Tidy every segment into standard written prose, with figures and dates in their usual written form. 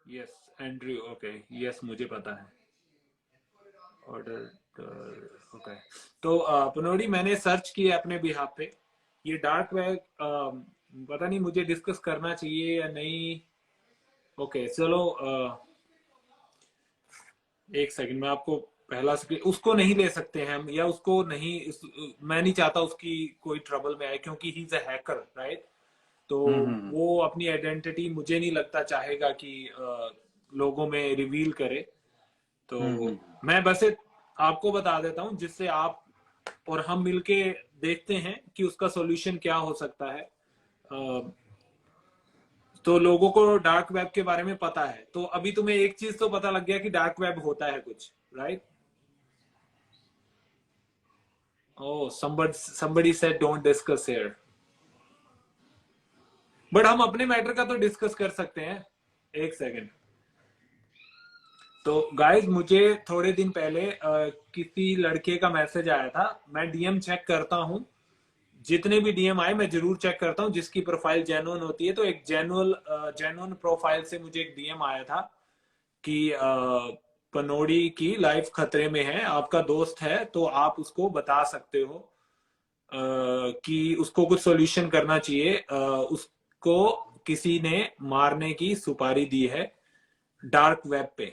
Yes Andrew, okay, yes मुझे पता है। Order, okay. तो पनोड़ी, मैंने सर्च किया अपने बिहाफ पे, ये डार्क वेब, पता नहीं मुझे डिस्कस करना चाहिए या नहीं। ओके चलो, एक सेकंड में आपको पहला स्क्रीन, उसको नहीं ले सकते हैं हम, या उसको नहीं मैं नहीं चाहता उसकी कोई ट्रबल में आए, क्योंकि he is a hacker, right? तो हम्म। वो अपनी आइडेंटिटी मुझे नहीं लगता चाहेगा कि लोगों में रिवील करे। तो हम्म। मैं बस आपको बता देता हूँ, जिससे आप और हम मिलके देखते हैं कि उसका सॉल्यूशन क्या हो सकता है। तो लोगों को डार्क वेब के बारे में पता है, तो अभी तुम्हें एक चीज तो पता लग गया कि डार्क वेब होता है कुछ, right? Oh, somebody said don't discuss here. But हम अपने मैटर का तो डिस्कस कर सकते हैं। एक सेकंड। तो गाइस, मुझे थोड़े दिन पहले किसी लड़के का मैसेज आया था। मैं डीएम चेक करता हूँ, जितने भी डीएम आए मैं जरूर चेक करता हूँ, जिसकी प्रोफाइल जेन्युइन होती है। तो एक जेन्युइन प्रोफाइल से मुझे एक डीएम आया था कि पनोड़ी की लाइफ खतरे में है, आपका दोस्त है तो आप उसको बता सकते हो कि उसको कुछ सॉल्यूशन करना चाहिए। उसको किसी ने मारने की सुपारी दी है डार्क वेब पे।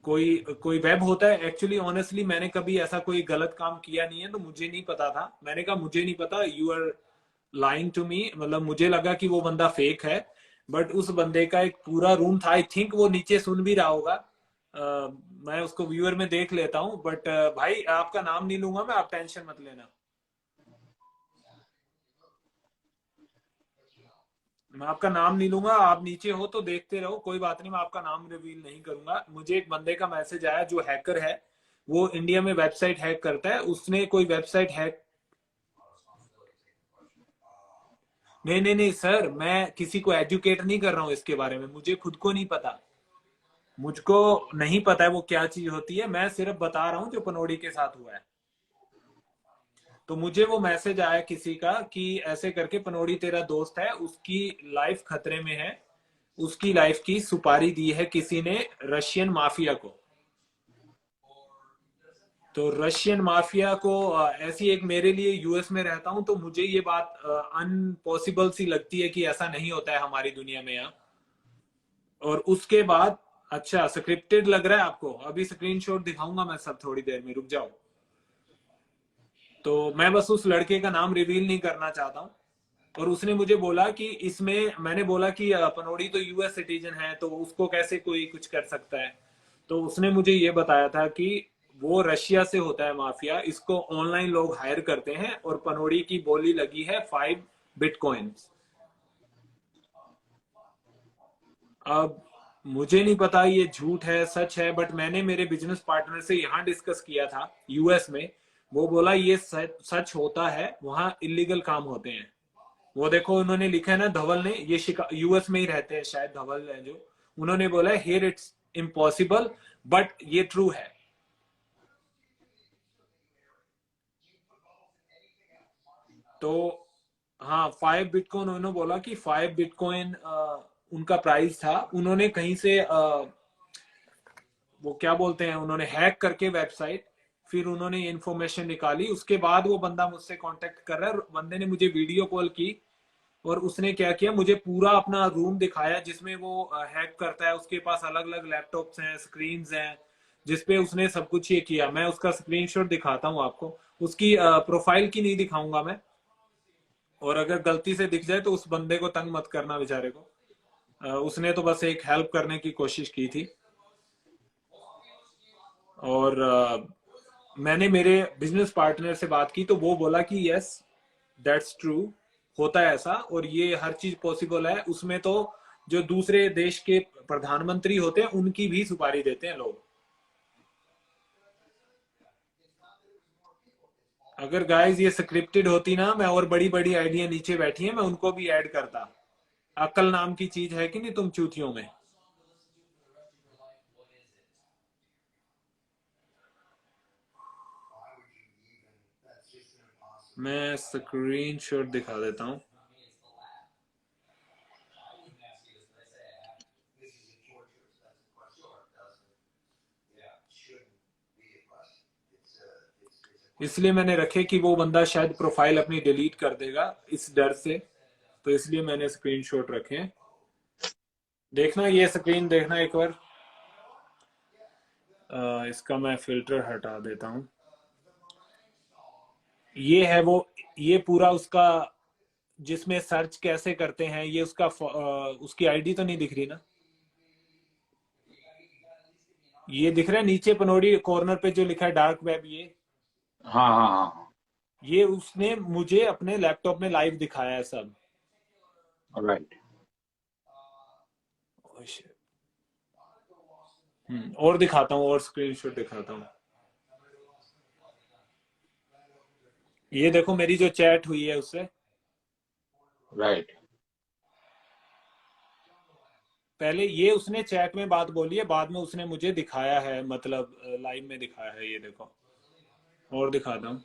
कोई कोई वेब होता है, एक्चुअली ऑनेस्टली मैंने कभी ऐसा कोई गलत काम किया नहीं है, तो मुझे नहीं पता था। मैंने कहा मुझे नहीं पता, you are lying to me, मतलब मुझे लगा कि वो बंदा फेक है। बट उस बंदे का एक पूरा रूम था, आई थिंक वो नीचे सुन भी रहा होगा। मैं उसको व्यूअर में देख लेता हूँ, बट भाई आपका नाम नहीं लूंगा मैं, आप टेंशन मत लेना। मैं आपका नाम नहीं लूंगा, आप नीचे हो तो देखते रहो, कोई बात नहीं, मैं आपका नाम रिवील नहीं करूंगा। मुझे एक बंदे का मैसेज आया जो हैकर है, वो इंडिया में वेबसाइट हैक करता है, उसने कोई वेबसाइट हैक। नहीं नहीं नहीं सर, मैं किसी को एजुकेट नहीं कर रहा हूँ इसके बारे में, मुझे खुद को नहीं पता। मुझको नहीं पता है वो क्या चीज होती है, मैं सिर्फ बता रहा हूँ जो पनोड़ी के साथ हुआ है। तो मुझे वो मैसेज आया किसी का कि ऐसे करके पनोड़ी तेरा दोस्त है, उसकी लाइफ खतरे में है, उसकी लाइफ की सुपारी दी है किसी ने रशियन माफिया को। तो रशियन माफिया को ऐसी एक, मेरे लिए यूएस में रहता हूं तो मुझे ये बात अनपॉसिबल सी लगती है कि ऐसा नहीं होता है हमारी दुनिया में यहाँ। और उसके बाद, अच्छा स्क्रिप्टेड लग रहा है आपको? अभी स्क्रीनशॉट दिखाऊंगा मैं सब, थोड़ी देर में रुक जाओ। तो मैं बस उस लड़के का नाम रिवील नहीं करना चाहता हूँ। और उसने मुझे बोला कि इसमें, मैंने बोला कि पनोड़ी तो यूएस सिटीजन है, तो उसको कैसे कोई कुछ कर सकता है। तो उसने मुझे ये बताया था कि वो रशिया से होता है माफिया, इसको ऑनलाइन लोग हायर करते हैं, और पनोड़ी की बोली लगी है 5 बिटकॉइंस। अब मुझे नहीं पता ये झूठ है सच है, बट मैंने मेरे बिजनेस पार्टनर से यहाँ डिस्कस किया था यूएस में। वो बोला ये सच होता है, वहां इलीगल काम होते हैं। वो देखो उन्होंने लिखा है ना, धवल ने, ये यूएस में ही रहते हैं शायद, धवल है जो, उन्होंने बोला है हियर इट्स इम्पॉसिबल, बट ये ट्रू है। तो हाँ, 5 बिटकॉइन, उन्होंने बोला कि 5 बिटकॉइन उनका प्राइस था। उन्होंने कहीं से वो क्या बोलते हैं, उन्होंने हैक करके वेबसाइट, फिर उन्होंने इंफॉर्मेशन निकाली। उसके बाद वो बंदा मुझसे कांटेक्ट कर रहा है, बंदे ने मुझे वीडियो कॉल की, और उसने क्या किया, मुझे पूरा अपना रूम दिखाया जिसमें वो हैक करता है। उसके पास अलग अलग लैपटॉप्स हैं, स्क्रीन हैं, जिसपे उसने सब कुछ ये किया। मैं उसका स्क्रीनशॉट दिखाता हूँ आपको, उसकी प्रोफाइल की नहीं दिखाऊंगा मैं। और अगर गलती से दिख जाए तो उस बंदे को तंग मत करना बेचारे को, उसने तो बस एक हेल्प करने की कोशिश की थी। और मैंने मेरे बिजनेस पार्टनर से बात की, तो वो बोला कि यस दैट्स ट्रू, होता है ऐसा, और ये हर चीज पॉसिबल है उसमें। तो जो दूसरे देश के प्रधानमंत्री होते हैं उनकी भी सुपारी देते हैं लोग। अगर गाइस ये स्क्रिप्टेड होती ना, मैं और बड़ी बड़ी आइडिया नीचे बैठी है, मैं उनको भी ऐड करता। अक्ल नाम की चीज है कि नहीं तुम चूतियों में? मैं स्क्रीनशॉट दिखा देता हूँ। इसलिए मैंने रखे कि वो बंदा शायद प्रोफाइल अपनी डिलीट कर देगा इस डर से, तो इसलिए मैंने स्क्रीनशॉट रखे हैं। देखना ये स्क्रीन, देखना एक बार। इसका मैं फिल्टर हटा देता हूँ। ये है वो, ये पूरा उसका जिसमें सर्च कैसे करते हैं, ये उसका उसकी आईडी तो नहीं दिख रही ना? ये दिख रहा है नीचे पनोड़ी कॉर्नर पे जो लिखा है डार्क वेब, ये हाँ हाँ हाँ। ये उसने मुझे अपने लैपटॉप में लाइव दिखाया है सब। राइट। और दिखाता हूँ, और स्क्रीनशॉट दिखाता हूँ। ये देखो मेरी जो चैट हुई है उससे। राइट। पहले ये उसने चैट में बात बोली है, बाद में उसने मुझे दिखाया है, मतलब लाइव में दिखाया है। ये देखो, और दिखाता हूँ।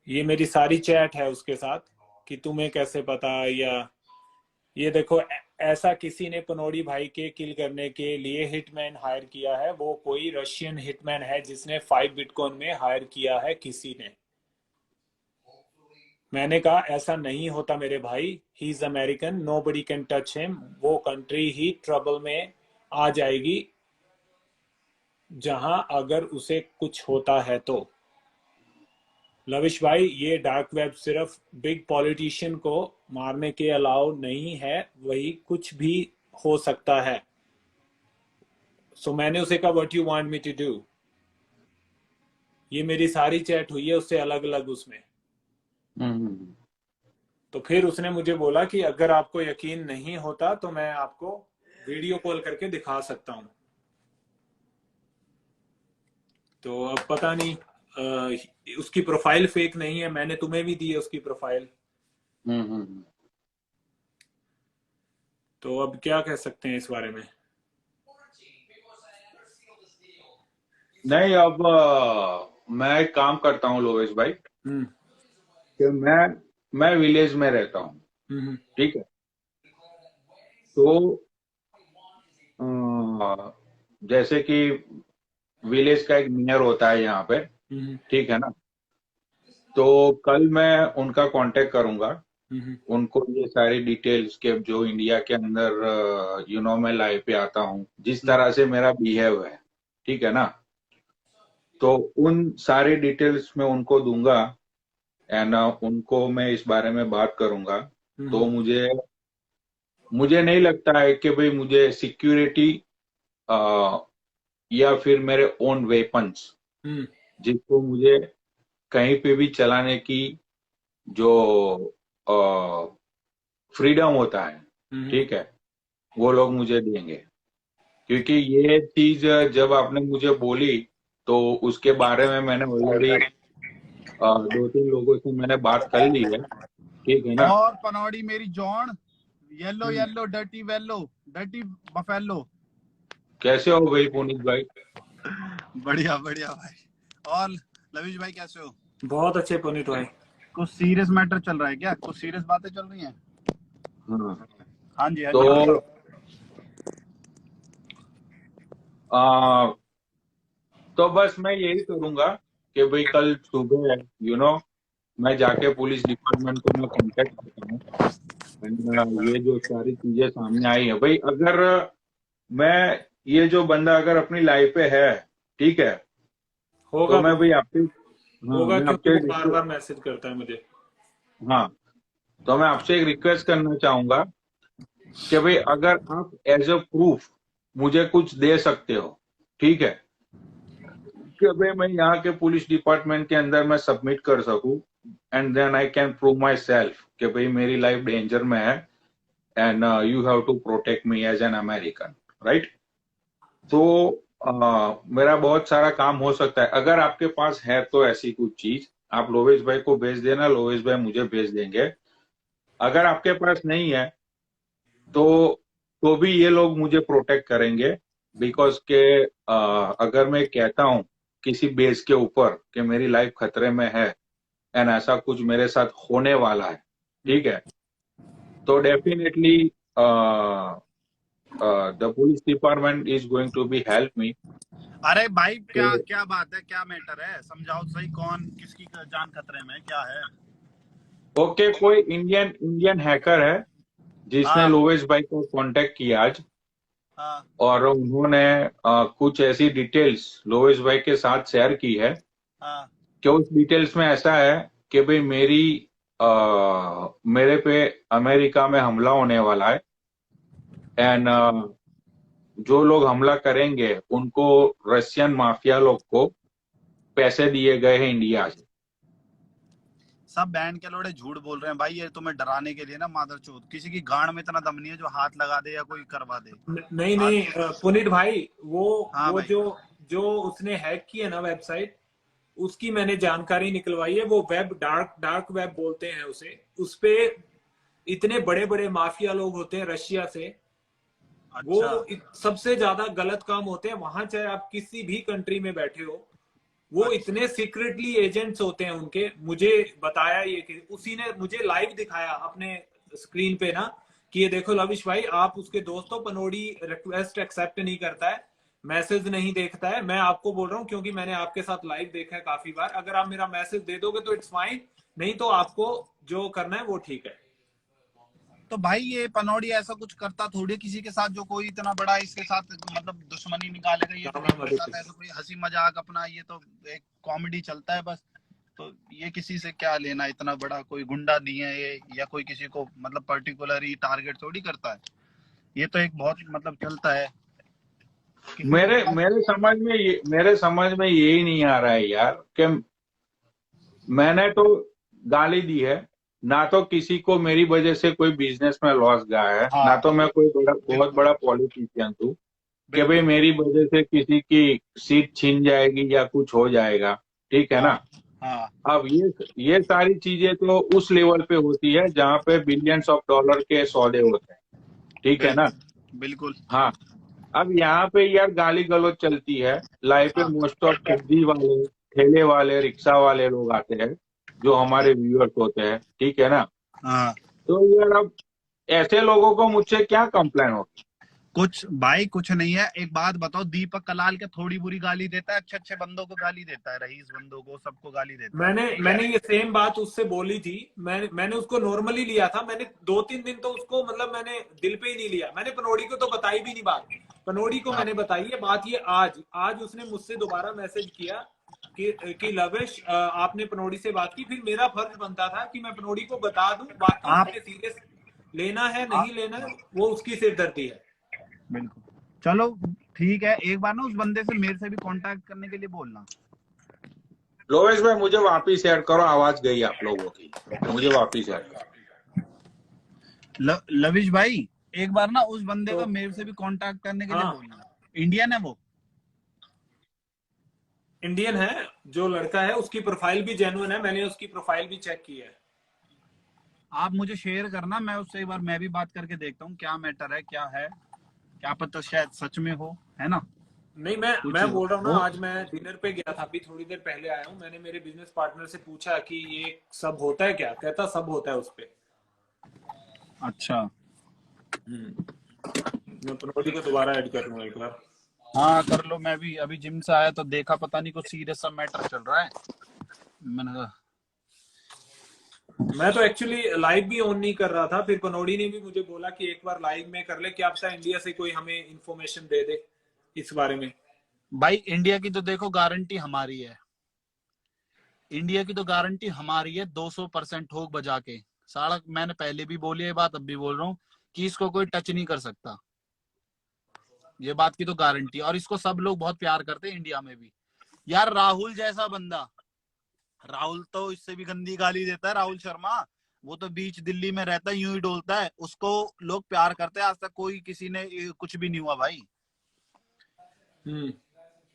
ये मेरी सारी चैट है उसके साथ कि तुम्हें कैसे पता, या ये देखो ऐसा किसी ने पनोड़ी भाई के किल करने के लिए हिटमैन हायर किया है। वो कोई रशियन हिटमैन है जिसने 5 बिटकॉइन में हायर किया है किसी ने। मैंने कहा ऐसा नहीं होता मेरे भाई, he is American, nobody can touch him. वो कंट्री ही ट्रबल में आ जाएगी जहां अगर उसे कुछ होता है तो। लविश भाई, ये डार्क वेब सिर्फ बिग पॉलिटिशियन को मारने के अलाउ नहीं है, वही कुछ भी हो सकता है। सो मैंने उसे कहा what you want me to do. ये मेरी सारी चैट हुई है उससे अलग अलग उसमें। हम्म। तो फिर उसने मुझे बोला कि अगर आपको यकीन नहीं होता तो मैं आपको वीडियो कॉल करके दिखा सकता हूँ। तो अब पता नहीं, उसकी प्रोफाइल फेक नहीं है, मैंने तुम्हें भी दी है उसकी प्रोफाइल। हम्म। तो अब क्या कह सकते हैं इस बारे में? नहीं, अब मैं एक काम करता हूँ लोवेश भाई, हम्म। कि मैं विलेज में रहता हूँ। हम्म। ठीक है। तो जैसे कि विलेज का एक मेयर होता है यहाँ पे, हम्म। ठीक है ना। तो कल मैं उनका कांटेक्ट करूंगा, हम्म। उनको ये सारी डिटेल्स के जो इंडिया के अंदर मैं लाइव पे आता हूँ, जिस तरह से मेरा बिहेव है, ठीक है ना। तो उन सारी डिटेल्स मैं उनको दूंगा, एंड उनको मैं इस बारे में बात करूंगा। तो हम्म। मुझे मुझे नहीं लगता है कि भाई मुझे सिक्योरिटी या फिर मेरे ओन वेपन्स, हम्म। जिसको मुझे कहीं पे भी चलाने की जो फ्रीडम होता है, हम्म। ठीक है, वो लोग मुझे देंगे। क्योंकि ये चीज जब आपने मुझे बोली, तो उसके बारे में मैंने ऑलरेडी 2-3 लोगों से मैंने बात कर ली है, ठीक है ना। और पनौड़ी मेरी जॉन, येलो हम्म। येलो डर्टी वेलो, डर्टी बफेलो। कैसे हो भाई पुनीत भाई? बढ़िया बढ़िया भाई। और लविश भाई कैसे हो? बहुत अच्छे पुनीत भाई। कुछ सीरियस मैटर चल रहा है क्या? कुछ सीरियस बातें चल रही हैं? हाँ। हाँ जी हाँ तो जी हाँ। आ, तो बस मैं यही करूंगा कि भाई कल सुबह मैं जाके पुलिस डिपार्टमेंट को मैं कांटेक्ट करता हूँ। ये जो सारी चीजें सामने आई है भाई, अगर मैं ये जो बंदा अगर अपनी लाइफ पे है, ठीक है, तो होगा मैं भाई पुनीत, आपसे, हाँ होगा मैं क्योंकि आपसे वो बार बार मैसेज करता है मुझे। हाँ, तो मैं आपसे एक रिक्वेस्ट करना चाहूंगा कि भाई अगर आप एज अ प्रूफ मुझे कुछ दे सकते हो, ठीक है, कि भाई मैं यहाँ के पुलिस डिपार्टमेंट के अंदर मैं सबमिट कर सकूं, and then I can prove myself कि भाई मेरी लाइफ डेंजर में है, and you have to protect me as an American, right. तो मेरा बहुत सारा काम हो सकता है। अगर आपके पास है तो ऐसी कुछ चीज आप लोवेश भाई को भेज देना, लोवेश भाई मुझे भेज देंगे। अगर आपके पास नहीं है तो भी ये लोग मुझे प्रोटेक्ट करेंगे, बिकॉज के अगर मैं कहता हूं किसी बेस के ऊपर कि मेरी लाइफ खतरे में है, एंड ऐसा कुछ मेरे साथ होने वाला है, ठीक है, तो definitely the police department is going to be help me. अरे भाई क्या कि- क्या बात है, क्या मैटर है, समझाओ सही, कौन किसकी जान खतरे में है, क्या है? ओके, कोई इंडियन हैकर है जिसने हाँ लोवेश भाई को कांटेक्ट किया आज, हाँ और उन्होंने कुछ ऐसी डिटेल्स लोवेश भाई के साथ शेयर की है हाँ कि उस डिटेल्स में ऐसा है कि भाई मेरे पे अमेरिका में हमला होने वाला है, एंड जो लोग हमला करेंगे उनको रशियन माफिया लोग को पैसे दिए गए हैं इंडिया से। सब बैंड के लोड़े झूठ बोल रहे हैं भाई, ये तुम्हें डराने के लिए ना, मादरचोद, किसी की गांड में इतना दम नहीं है जो हाथ लगा दे या कोई करवा दे। नहीं नहीं पुनीत भाई, हाँ वो भाई। जो उसने हैक की है ना वेबसाइट, उसकी मैंने जानकारी निकलवाई है। वो वेब डार्क वेब बोलते हैं उसे। उस पे इतने बड़े बड़े माफिया लोग होते हैं रशिया से। वो अच्छा सबसे ज्यादा गलत काम होते हैं वहां, चाहे आप किसी भी कंट्री में बैठे हो। वो इतने सीक्रेटली एजेंट्स होते हैं उनके। मुझे बताया ये कि उसी ने मुझे लाइव दिखाया अपने स्क्रीन पे ना, कि ये देखो लविश भाई, आप उसके दोस्तों, पनोडी रिक्वेस्ट एक्सेप्ट नहीं करता है, मैसेज नहीं देखता है। मैं आपको बोल रहा हूँ क्योंकि मैंने आपके साथ लाइव देखा है काफी बार। अगर आप मेरा मैसेज दे दोगे तो इट्स फाइन, नहीं तो आपको जो करना है वो ठीक है। तो भाई ये पनौड़ी ऐसा कुछ करता थोड़ी किसी के साथ, जो कोई इतना बड़ा इसके साथ मतलब दुश्मनी निकालेगा। ये तो ऐसा कोई हंसी मजाक अपना, ये तो एक कॉमेडी चलता है बस। तो ये किसी से क्या लेना, इतना बड़ा कोई गुंडा नहीं है ये, या कोई किसी को मतलब पर्टिकुलर ही टारगेट थोड़ी करता है। ये तो एक बहुत मतलब चलता है। मेरे समझ में यही नहीं आ रहा है यार कि मैंने तो गाली दी है ना, तो किसी को मेरी वजह से कोई बिजनेस में लॉस गया है, हाँ, ना तो मैं कोई बहुत बड़ा पॉलिटिशियन हूँ कि भाई मेरी वजह से किसी की सीट छीन जाएगी या कुछ हो जाएगा, ठीक है ना। हाँ अब ये सारी चीजें तो उस लेवल पे होती है जहाँ पे बिलियंस ऑफ डॉलर के सौदे होते हैं, ठीक है ना। बिल्कुल। हाँ, अब यहाँ पे यार गाली गलौज चलती है। लाइफ पे मोस्ट ऑफ सब्जी वाले, ठेले वाले, रिक्शा वाले लोग आते हैं जो हमारे व्यूअर्स होते हैं, ठीक है ना। हाँ तो यार अब ऐसे लोगों को मुझसे क्या कंप्लेन होगी। कुछ भाई कुछ नहीं है। एक बात बताओ, दीपक कलाल के थोड़ी बुरी गाली देता है, अच्छे अच्छे बंदों को गाली देता है, रईस बंदों को, सबको गाली देता है। मैंने ये सेम बात उससे बोली थी। मैंने उसको नॉर्मली लिया था। मैंने 2-3 दिन तो उसको मतलब मैंने दिल पे ही नहीं लिया। मैंने पनोड़ी को तो बताई भी नहीं बात। पनोड़ी को मैंने बताई है बात। ये आज उसने मुझसे दोबारा मैसेज किया कि लवेश, आपने पनोड़ी से बात की। फिर मेरा फर्ज बनता था कि मैं पनोड़ी को बता दूं। बाकी आप उसने सीरियस लेना है नहीं लेना है वो उसकी सिरदर्दी है। बिल्कुल, चलो ठीक है। एक बार ना उस बंदे से मेरे से भी कांटेक्ट करने के लिए बोलना। लोवेश भाई मुझे वापिस शेयर करो, आवाज गई आप लोगों की, मुझे वापिस शेयर करो। लविश भाई एक बार ना उस बंदे तो, का मेरे से भी कांटेक्ट करने के हाँ, लिए बोलना। इंडियन है वो? इंडियन है। जो लड़का है उसकी प्रोफाइल भी जेन्युइन है। मैंने उसकी प्रोफाइल भी चेक की है। आप मुझे शेयर करना, मैं उससे एक बार मैं भी बात करके देखता हूँ क्या मैटर है, क्या है, क्या पता शायद सच में हो, है ना। नहीं, मैं बोल रहा हूँ ना, आज मैं डिनर पे गया था, अभी थोड़ी देर पहले आया हूँ। मैंने मेरे बिजनेस पार्टनर से पूछा कि ये सब होता है क्या, कहता सब होता है उस पे। अच्छा, मैं पनोटी को दोबारा ऐड कर लूंगा एक बार। हाँ कर लो। मैं भी अभी जिम से आया तो देखा, पता नहीं कुछ सीरियस सा मैटर चल रहा है। मैंने कहा मैं तो एक्चुअली लाइव भी ऑन नहीं कर रहा था। फिर पनोड़ी ने भी मुझे बोला कि एक बार लाइव में कर ले, क्या पता इंडिया से कोई हमें इंफॉर्मेशन दे दे इस बारे में। भाई इंडिया की तो देखो गारंटी हमारी है, इंडिया की तो गारंटी हमारी है 200% ठोक बजा के। सारा मैंने पहले भी बोली है बात, अब भी बोल रहा हूँ कि इसको कोई टच नहीं कर सकता। ये बात की तो गारंटी, और इसको सब लोग बहुत प्यार करते हैं इंडिया में भी। यार राहुल जैसा बंदा, राहुल तो इससे भी गंदी गाली देता है, राहुल शर्मा। वो तो बीच दिल्ली में रहता है, यूं ही डोलता है, उसको लोग प्यार करते हैं। आज तक कोई किसी ने कुछ भी नहीं हुआ भाई।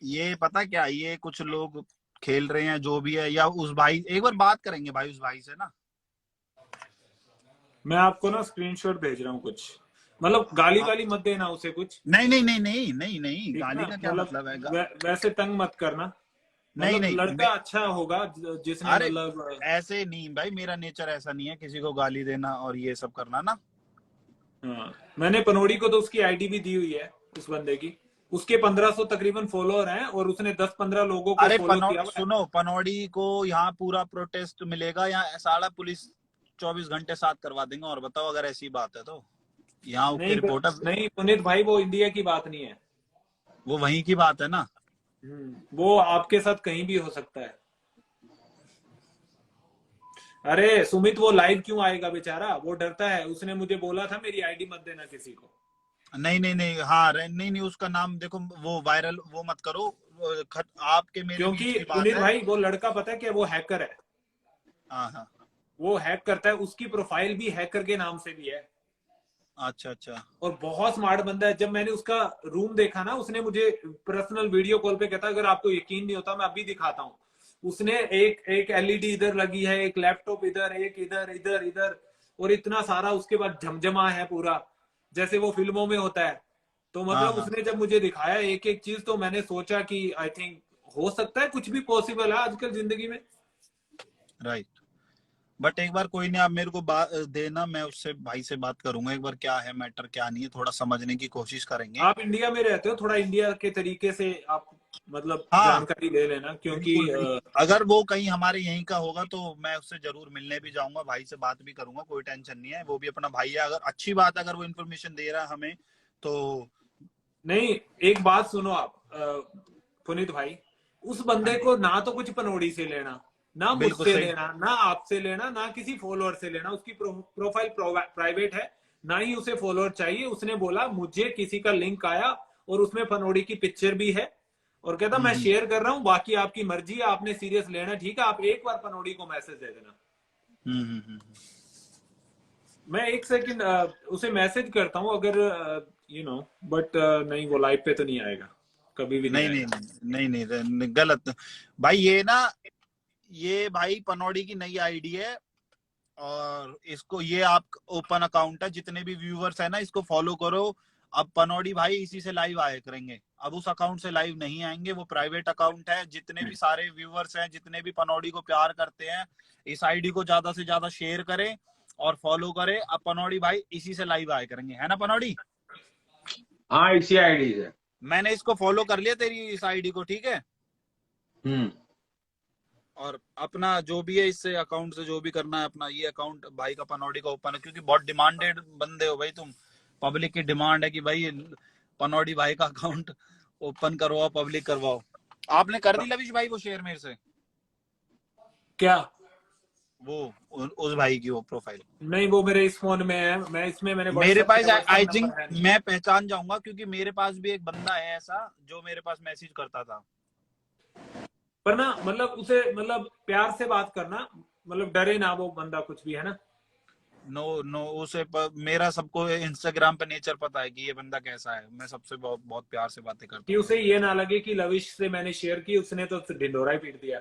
ये पता क्या, ये कुछ लोग खेल रहे हैं जो भी है। या उस भाई, एक बार बात करेंगे भाई उस भाई से ना। मैं आपको ना स्क्रीनशॉट भेज रहा हूँ कुछ। मतलब गाली वाली मत देना उसे कुछ। नहीं नहीं नहीं नहीं नहीं नहीं, गाली का क्या मतलब है? वैसे तंग मत करना। नहीं मतलब नहीं लड़का अच्छा होगा जिसने अरे मतलब ऐसे नहीं भाई, मेरा नेचर ऐसा नहीं है किसी को गाली देना और ये सब करना ना। हाँ, मैंने पनोड़ी को तो उसकी आईडी भी दी हुई है उस बंदे की। उसके 1500 तकरीबन फॉलोअर हैं और उसने 10-15 लोगों को अरे फॉलो किया हुआ है। सुनो, पनौड़ी को यहाँ पूरा प्रोटेस्ट मिलेगा, यहाँ सारा पुलिस 24 घंटे साथ करवा देंगे। और बताओ अगर ऐसी बात है तो यहाँ के नहीं रिपोर्टर, नहीं पुनीत भाई, वो इंडिया की बात नहीं है। वो वहीं की बात है ना। वो आपके साथ कहीं भी हो सकता है। अरे सुमित, वो लाइव क्यों आएगा बेचारा? वो डरता है। उसने मुझे बोला था मेरी आईडी मत देना किसी को। नहीं नहीं नहीं, हाँ नहीं नहीं, उसका नाम देखो, वो वायरल वो मत करो। आपके मेरे क्योंकि बीच की बात पुनीत है। भाई, वो लड़का पता है क्या, वो हैकर है। हाँ हाँ। वो हैक करता है, उसकी प्रोफाइल भी हैकर के नाम से भी है। अच्छा अच्छा। और बहुत स्मार्ट बंदा है। जब मैंने उसका रूम देखा ना, उसने मुझे पर्सनल वीडियो कॉल पे कहता, अगर आपको यकीन नहीं होता मैं अभी दिखाता हूँ। उसने एक एक एलईडी इधर लगी है, एक लैपटॉप इधर, एक इधर इधर इधर, और इतना सारा उसके बाद झमझमा है पूरा, जैसे वो फिल्मों में होता है। तो हाँ मतलब हाँ। उसने जब मुझे दिखाया एक एक चीज, तो मैंने सोचा कि आई थिंक हो सकता है कुछ भी पॉसिबल है आजकल जिंदगी में। राइट। बट एक बार कोई नहीं, आप मेरे को बात देना, मैं उससे भाई से बात करूंगा एक बार, क्या है मैटर क्या नहीं है, थोड़ा समझने की कोशिश करेंगे। आप इंडिया में रहते हो, थोड़ा इंडिया के तरीके से आप मतलब हाँ जानकारी ले लेना, क्योंकि बिल्कुल बिल्कुल, अगर वो कहीं हमारे यहीं का होगा तो मैं उससे जरूर मिलने भी जाऊंगा, भाई से बात भी करूंगा, कोई टेंशन नहीं है, वो भी अपना भाई है। अगर अच्छी बात है, अगर वो इन्फॉर्मेशन दे रहा है हमें तो। नहीं, एक बात सुनो आप पुनीत भाई, उस हाँ बंदे जी। को ना तो कुछ पनोड़ी से लेना, ना बिल्कुल मुझसे सही। लेना, ना आपसे लेना, ना किसी फॉलोअर से लेना। उसकी प्रोफाइल प्राइवेट है, ना ही उसे फॉलोअर चाहिए। उसने बोला मुझे किसी का लिंक आया और उसमें पनोड़ी की पिक्चर भी है, और कहता मैं हम्म शेयर कर रहा हूँ, बाकी आपकी मर्जी है, आपने सीरियस लेना ठीक है, आप एक बार पनोड़ी को मैसेज दे देना। हम्म हम्म हम्म, मैं एक सेकंड उसे मैसेज करता हूँ, अगर बट नहीं, वो लाइव पे तो नहीं आएगा, कभी भी नहीं नहीं नहीं आएगा। नहीं नहीं नहीं, गलत भाई, ये ना, ये भाई पनौड़ी की नई आईडी है, और इसको, ये आप ओपन अकाउंट है, जितने भी व्यूवर्स है ना इसको फॉलो करो। अब पनौड़ी भाई इसी से लाइव आया करेंगे, अब उस अकाउंट से लाइव नहीं आएंगे, वो प्राइवेट अकाउंट है। जितने भी सारे व्यूवर्स हैं, जितने भी पनौड़ी को प्यार करते हैं, इस आईडी को ज्यादा से ज्यादा शेयर करें और फॉलो करें। अब पनौड़ी भाई इसी से लाइव आया करेंगे, है ना पनौड़ी? हाँ, इसी आईडी से। मैंने इसको फॉलो कर लिया, तेरी इस आईडी को, ठीक है। हम्म। और अपना जो भी है इससे अकाउंट से जो भी करना है, अपना ये अकाउंट भाई का पनौड़ी का ओपन है, क्योंकि बहुत डिमांडेड बंदे हो भाई तुम। पब्लिक की डिमांड है कि भाई पनौड़ी भाई का अकाउंट ओपन करवाओ, पब्लिक करवाओ। आपने कर दी लविश भाई वो शेयर मेरे से, क्या? वो उस भाई की वो प्रोफाइल? नहीं, वो मेरे इस फोन में है, मैं इसमें मैंने मेरे व्हाट्सएप, पास मेरा आई व्हाट्सएप थिंक नंबर है नहीं। मैं पहचान जाऊंगा, क्योंकि मेरे पास भी एक बंदा है ऐसा जो मेरे पास मैसेज करता था। पर ना मतलब उसे मतलब प्यार से बात करना, मतलब डरे ना वो बंदा कुछ भी, है ना। नो नो, उसे मेरा सबको इंस्टाग्राम पे नेचर पता है कि ये बंदा कैसा है, मैं सबसे बहुत बहुत प्यार से बातें करता कि हूँ। उसे ये ना लगे कि लविश से मैंने शेयर की, उसने तो ढिंडोरा ही पीट दिया।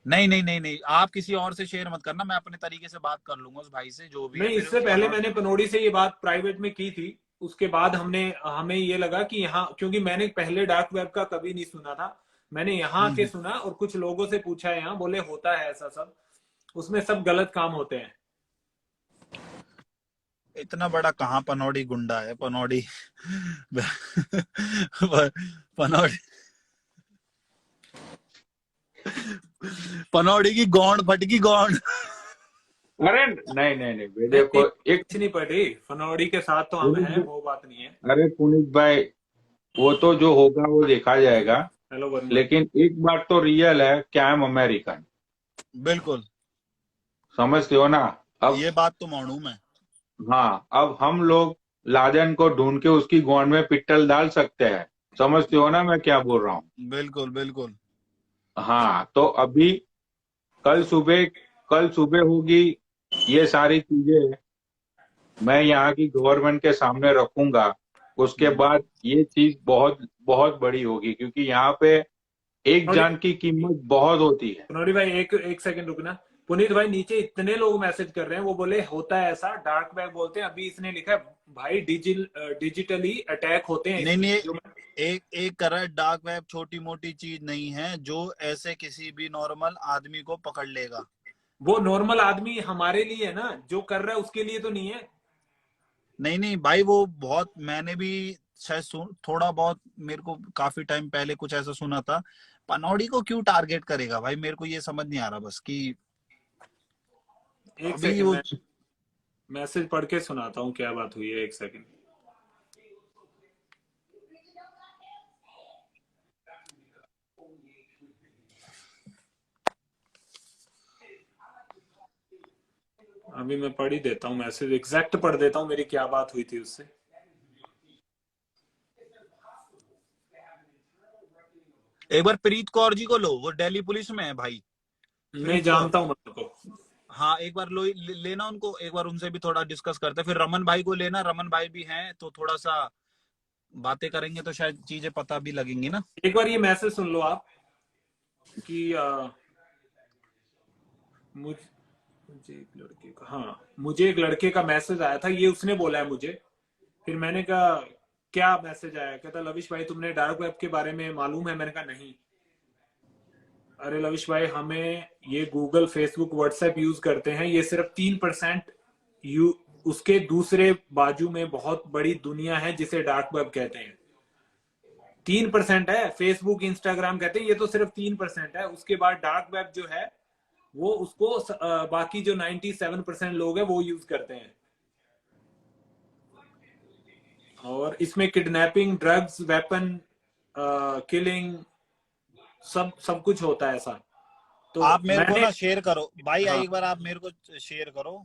नहीं नहीं नहीं नहीं, आप किसी और से शेयर मत करना, मैं अपने तरीके से बात कर लूंगा उस भाई से, जो भी है नहीं, फिर इससे पहले पनौड़ी। मैंने पनोड़ी से ये बात प्राइवेट में की थी। उसके बाद हमें ये लगा कि यहाँ, क्योंकि मैंने पहले डार्क वेब का कभी नहीं सुना था, मैंने यहाँ आके हम्म, सुना और कुछ लोगों से पूछा है, यहाँ बोले होता है ऐसा सब, उसमें सब गलत काम होते हैं। इतना बड़ा कहाँ पनौड़ी गुंडा है पनौड़ी। पनौड़ी, पनौड़ी की गौंड फटकी गौंड। अरे नहीं नहीं नहीं भाई, नहीं, देखो एक कुछ नहीं पड़ी, फनौड़ी के साथ तो हम हैं, वो बात नहीं है। अरे पुनीत भाई, वो तो जो होगा वो देखा जाएगा। हेलो वरुण भाई। लेकिन एक बात तो रियल है कि आई एम अमेरिकन। बिल्कुल, समझते हो ना? अब ये बात तो मानू मैं। हाँ, अब हम लोग लादेन को ढूंढ के उसकी गोंद में पिट्टल डाल सकते हैं। समझते हो ना मैं क्या बोल रहा हूँ? बिल्कुल बिल्कुल। हाँ, तो अभी कल सुबह कल सुबह होगी ये सारी चीजें, मैं यहाँ की गवर्नमेंट के सामने रखूंगा। उसके बाद ये चीज बहुत बहुत बड़ी होगी, क्योंकि यहाँ पे एक जान की कीमत बहुत होती है। पुनोरी भाई, एक एक सेकंड रुकना। पुनीत भाई, नीचे इतने लोग मैसेज कर रहे हैं, वो बोले होता है ऐसा, डार्क वेब बोलते हैं। अभी इसने लिखा है भाई डिजिटली अटैक होते हैं नहीं इसमें नहीं, जो। एक एक कर रहा है, डार्क वेब छोटी मोटी चीज नहीं है जो ऐसे किसी भी नॉर्मल आदमी को पकड़ लेगा। वो नॉर्मल आदमी हमारे लिए है ना, जो कर रहा है उसके लिए तो नहीं है। नहीं नहीं भाई, वो बहुत मैंने भी शायद थोड़ा बहुत, मेरे को काफी टाइम पहले कुछ ऐसा सुना था। पनौड़ी को क्यों टारगेट करेगा भाई, मेरे को ये समझ नहीं आ रहा बस कि एक अभी सेकंड, वो। मैं मैसेज पढ़ के सुनाता हूँ क्या बात हुई है, एक सेकंड। अभी मैं पढ़ ही देता हूँ मैसेज, एग्जैक्ट पढ़ देता हूँ मेरी क्या बात हुई थी उससे। एक बार प्रीत कौर जी को लो, वो दिल्ली पुलिस में है भाई। मैं प्रीत कौर, जानता हूँ उनको। हाँ एक बार लेना उनको, एक बार उनसे भी थोड़ा डिस्कस करते हैं। फिर रमन भाई को लेना, रमन भाई भी हैं तो थोड़ा सा बातें करेंगे तो शायद चीजें पता भी लगेंगी ना। एक बार ये मैसेज सुन लो आप कि मुझे एक लड़के का, हाँ मुझे एक लड़के का मैसेज आया था, ये उसने बोला है मुझे। फिर मैंने कहा क्या मैसेज आया, कहता लविश भाई तुमने डार्क वेब के बारे में मालूम है, मैंने कहा नहीं। अरे लविश भाई, हमें ये गूगल फेसबुक व्हाट्सएप यूज करते हैं, ये सिर्फ 3% यू उसके दूसरे बाजू में बहुत बड़ी दुनिया है जिसे डार्क वेब कहते हैं। 3% है, फेसबुक इंस्टाग्राम कहते हैं, ये तो सिर्फ 3% है। उसके बाद डार्क वेब जो है वो उसको बाकी जो 97% लोग हैं वो यूज करते हैं। और इसमें किडनैपिंग, ड्रग्स, वेपन, किलिंग, सब सब कुछ होता है ऐसा। तो आप मेरे को मैंने, ना शेयर करो भाई, हाँ एक बार आप मेरे को शेयर करो।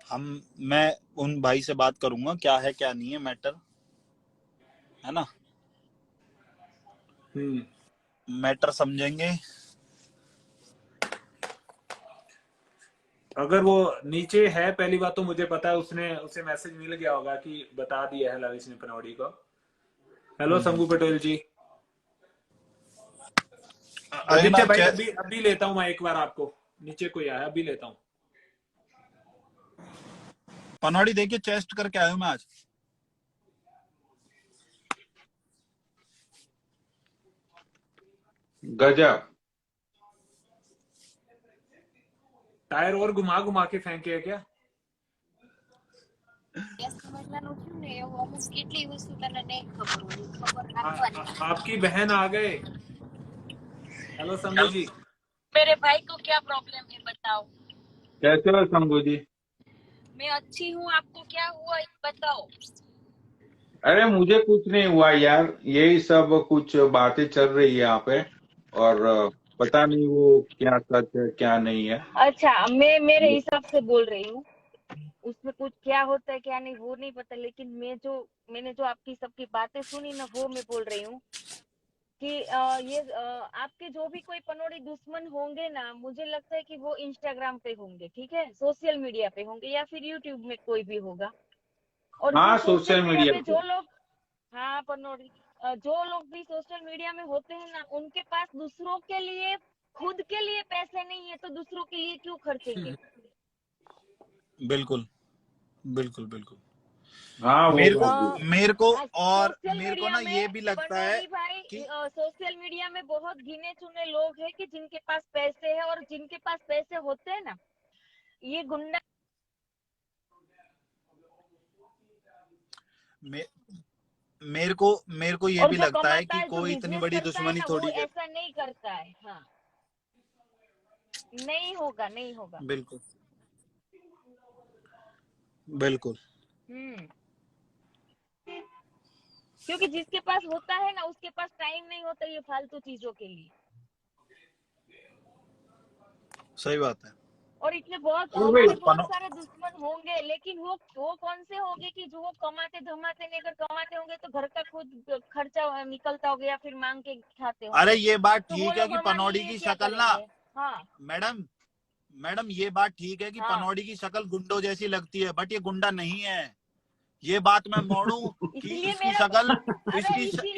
हम मैं उन भाई से बात करूंगा क्या है क्या नहीं है मैटर, है ना। मैटर समझेंगे। अगर वो नीचे है, पहली बात तो मुझे पता है उसने, उसे मैसेज मिल गया होगा कि बता दिया है लविश ने पनौड़ी को। हेलो शंभू पटेल जी। अरे आदित्य ना भाई, अभी अभी लेता हूँ मैं एक बार आपको, नीचे कोई आया अभी लेता हूँ। पनौड़ी देखिए, चेस्ट करके आया हूं मैं आज। गजब। टायर और घुमा घुमा के फेंके है क्या? સમજવાનું થયું ને એવું અમુક કેટલી વસ્તુ તને નહીં ખબર હોય ખબર રાખવાની। आपकी बहन आ गए। हेलो शंभू जी। मेरे भाई को क्या प्रॉब्लम है बताओ। कैसे हो शंभू जी? मैं अच्छी हूँ, आपको क्या हुआ ये बताओ। अरे मुझे कुछ नहीं हुआ यार, यही सब कुछ बातें चल रही है यहाँ पे, और पता नहीं वो क्या सच है क्या नहीं है। अच्छा, मैं मेरे हिसाब से बोल रही हूँ, उसमें कुछ क्या होता है क्या नहीं वो नहीं पता, लेकिन मैंने जो आपकी सबकी बातें सुनी ना वो मैं बोल रही हूँ कि आपके जो भी कोई पनौड़ी दुश्मन होंगे ना, मुझे लगता है कि वो इंस्टाग्राम पे होंगे, ठीक है, सोशल मीडिया पे होंगे या फिर यूट्यूब में कोई भी होगा। और ये हाँ, सोशल सोशल मीडिया मीडिया पे पे। जो लोग, हाँ पनौड़ी, जो लोग भी सोशल मीडिया में होते हैं ना, उनके पास दूसरों के लिए, खुद के लिए पैसे नहीं है तो दूसरों के लिए क्यों खर्चेंगे। बिल्कुल बिल्कुल बिल्कुल। हाँ वो मेरे को बात भी है। मेरे को और सोशल मेरे को मीडिया ना ये में भी लगता है पनौड़ी भाई, कि सोशल मीडिया में बहुत गिने चुने लोग हैं कि जिनके पास पैसे हैं, और जिनके पास पैसे होते हैं ना, ये गुंडा। मे, मेरे को ये और भी जो लगता है कमाता कि है, जो कोई इतनी बिजनेस बड़ी करता है दुश्मनी ना, वो थोड़ी है। ऐसा नहीं करता है। हाँ, नहीं होगा, नहीं होगा। बिल्कुल बिल्कुल। हम्म, क्योंकि जिसके पास होता है ना, उसके पास टाइम नहीं होता ये फालतू चीजों के लिए। सही बात है। और इतने बहुत अरे भाई, हमारे बहुत पनो सारे दुश्मन होंगे, लेकिन वो कौन से होंगे कि जो वो कमाते धमाते नहीं, अगर कमाते होंगे तो घर का खुद खर्चा निकलता होगा या फिर मांग के खाते अरे होंगे, ये बात तो वो ठीक है लोग कि हमारे पनौड़ी लिए की क्या शक्ल ना, करेंगे। हाँ मैडम मैडम ये बात ठीक है कि हाँ, पनौड़ी की शक्ल गुंडों जैसी लगती है, बट ये गुंडा नहीं है। ये बात मैं मोड़ू कि इसीलिए इसकी मेरा शक्ल, अरे इसीलिए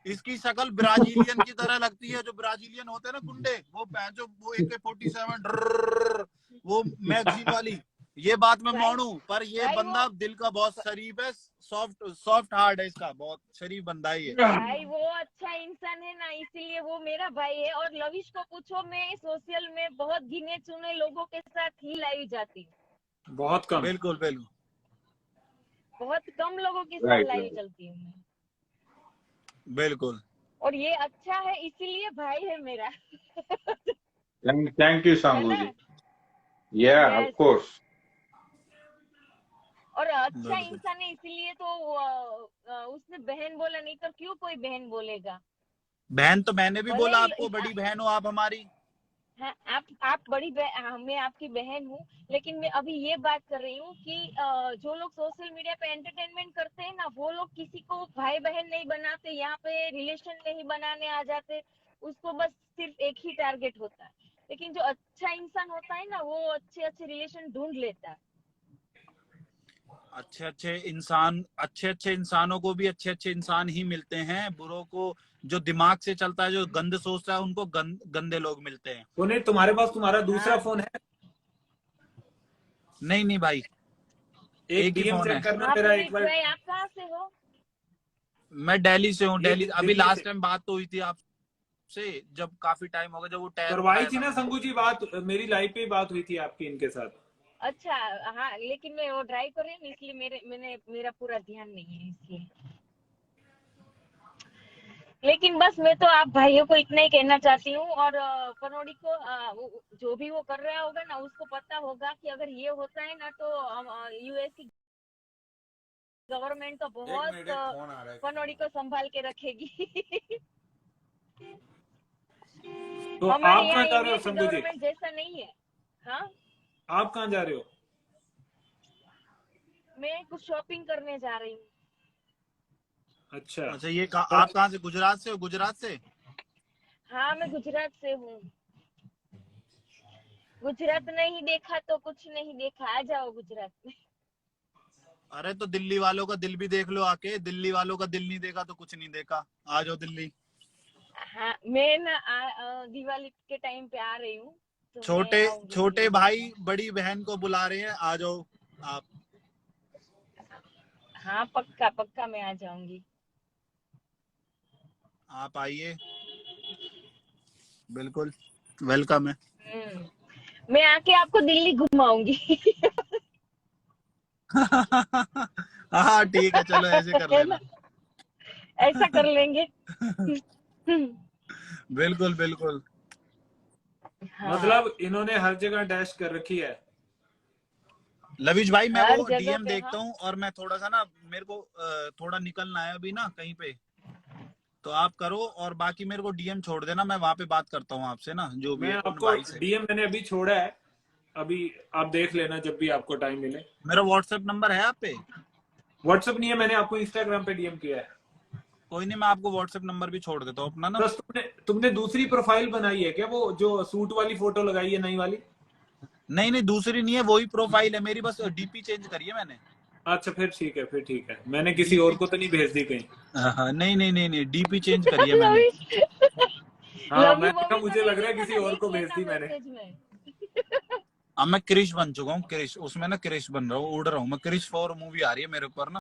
इसकी शक्ल ब्राजीलियन की तरह लगती है। जो ब्राजीलियन होते हैं ना गुंडे, वो जो वो AK-47 वो मैगजीन वाली, ये बात मैं भाई मोड़ू, पर ये भाई वो बंदा दिल का बहुत शरीफ है, सॉफ्ट सॉफ्ट हार्ट है इसका, बहुत शरीफ बंदा है ये। भाई वो अच्छा इंसान है ना, इसीलिए वो मेरा भाई है। और लविश को पूछो, मैं सोशल में बहुत गिने चुने लोगों के साथ ही लाइव जाती हूँ। बहुत कम। बिल्कुल बिल्कुल। बहुत कम लोगों के साथ राइट लाइव राइट। चलती हूँ मैं। बिल्कुल और ये अच्छा है, इसीलिए भाई है मेरा। थैंक यू है सांगू ना? जी। या ऑफ यस। कोर्स। और अच्छा बिल्कुल। इंसान है, इसीलिए तो उसने बहन बोला, नहीं तो क्यों कोई बहन बोलेगा। बहन तो मैंने भी भले बोला ही आपको, बड़ी बहन हो आप हमारी। हाँ, आप बड़ी मैं आपकी बहन हूँ, लेकिन मैं अभी ये बात कर रही हूँ कि जो लोग सोशल मीडिया पे एंटरटेनमेंट करते हैं ना, वो लोग किसी को भाई बहन नहीं बनाते, यहाँ पे रिलेशन नहीं बनाने आ जाते। उसको बस सिर्फ एक ही टारगेट होता है। लेकिन जो अच्छा इंसान होता है ना, वो अच्छे अच्छे रिलेशन ढूंढ लेता है। अच्छे अच्छे इंसानों को भी अच्छे अच्छे इंसान ही मिलते हैं। बुरों को, जो दिमाग से चलता है, जो गंद सोचता है, उनको गंदे लोग मिलते हैं। पुनीत, तुम्हारे पास तुम्हारा दूसरा हाँ फोन है? नहीं नहीं भाई, एक एक ही डीएम फोन है। चेक करना हाँ, मेरा एक पुनीत बार। भाई, आप कहाँ से हो? मैं दिल्ली से हूँ, दिल्ली। अभी दिल्ली लास्ट से टाइम बात तो हुई थी आपसे, जब काफी टाइम हो गया, जब वो टायर करवाई उठाया थी था ना मैंने। संगू जी बात, मेरी लाइव पे ही बात हुई थी आपकी इनके साथ। अच्छा। हाँ, लेकिन मैं वो ड्राइव कर रही हूँ, इसलिए मेरा पूरा ध्यान नहीं है इसलिए। लेकिन बस मैं तो आप भाइयों को इतना ही कहना चाहती हूँ, और पनौड़ी को जो भी वो कर रहा होगा ना, उसको पता होगा कि अगर ये होता है ना, तो यूएस की गवर्नमेंट तो बहुत पनौड़ी को संभाल के रखेगी। तो हमारे आप यहाँ कहाँ जा रहे इंडिया हो की संगू जी? गवर्नमेंट जैसा नहीं है। हाँ, आप कहाँ जा रहे हो? मैं कुछ शॉपिंग करने जा रही हूँ। अच्छा। अच्छा, ये पर आप कहाँ से? गुजरात से हो? गुजरात से? हाँ, मैं गुजरात से हूँ। गुजरात नहीं देखा तो कुछ नहीं देखा, आ जाओ गुजरात में। अरे तो दिल्ली वालों का दिल भी देख लो आके। दिल्ली वालों का दिल नहीं देखा तो कुछ नहीं देखा। आ जाओ दिल्ली। हाँ, मैं ना दिवाली के टाइम पे आ रही हूँ, तो मैं छोटे आऊंगी छोटे दिल्ली में। भाई बड़ी बहन को बुला रहे हैं, आ जाओ आप। हाँ, पक्का पक्का मैं आ जाऊंगी। आप आइए, बिल्कुल वेलकम है। मैं आके आपको दिल्ली घुमाऊंगी। हाँ ठीक है, चलो ऐसे कर है लेना। ना? ऐसा कर लेंगे। बिल्कुल बिल्कुल। हाँ, मतलब इन्होंने हर जगह डैश कर रखी है। लविश भाई, मैं हर वो जगह डीएम पे। देखता हाँ, हूँ, और मैं थोड़ा सा ना, मेरे को थोड़ा निकलना है अभी ना कहीं पे। तो आप करो, और बाकी मेरे को डीएम छोड़ देना, मैं वहां पे बात करता हूँ आपसे ना, जो भी मैं है उन आपको भाई से। डीएम मैंने अभी छोड़ा है, अभी आप देख लेना जब भी आपको टाइम मिले। मेरा व्हाट्सएप नंबर है आप पे? व्हाट्सएप नहीं है, मैंने आपको इंस्टाग्राम पे डीएम किया है। कोई नहीं, मैं आपको व्हाट्सएप नंबर भी छोड़ देता हूँ अपना ना। बस तुमने दूसरी प्रोफाइल बनाई है क्या, वो जो सूट वाली फोटो लगाई है नई वाली? नहीं नहीं, दूसरी नहीं है, वही प्रोफाइल है मेरी, बस डीपी चेंज करी है मैंने। अच्छा, फिर ठीक है, फिर ठीक है। मैंने किसी और डीपी, को तो नहीं भेज दी कहीं? हाँ हाँ, नहीं नहीं नहीं नहीं, डीपी चेंज करी है मैंने। लवी हाँ, लवी मैंने कहा ववी तो मुझे नहीं लग रहा है देखा किसी ना, और देख को भेज लेना दी मैंने। मैसेज में। अब मैं क्रिश बन चुका हूँ, क्रिश। उसमें ना क्रिश बन रहा हूँ, उड़ रहा हूँ मैं। क्रिश 4 मूवी आ रही है मेरे ऊपर ना।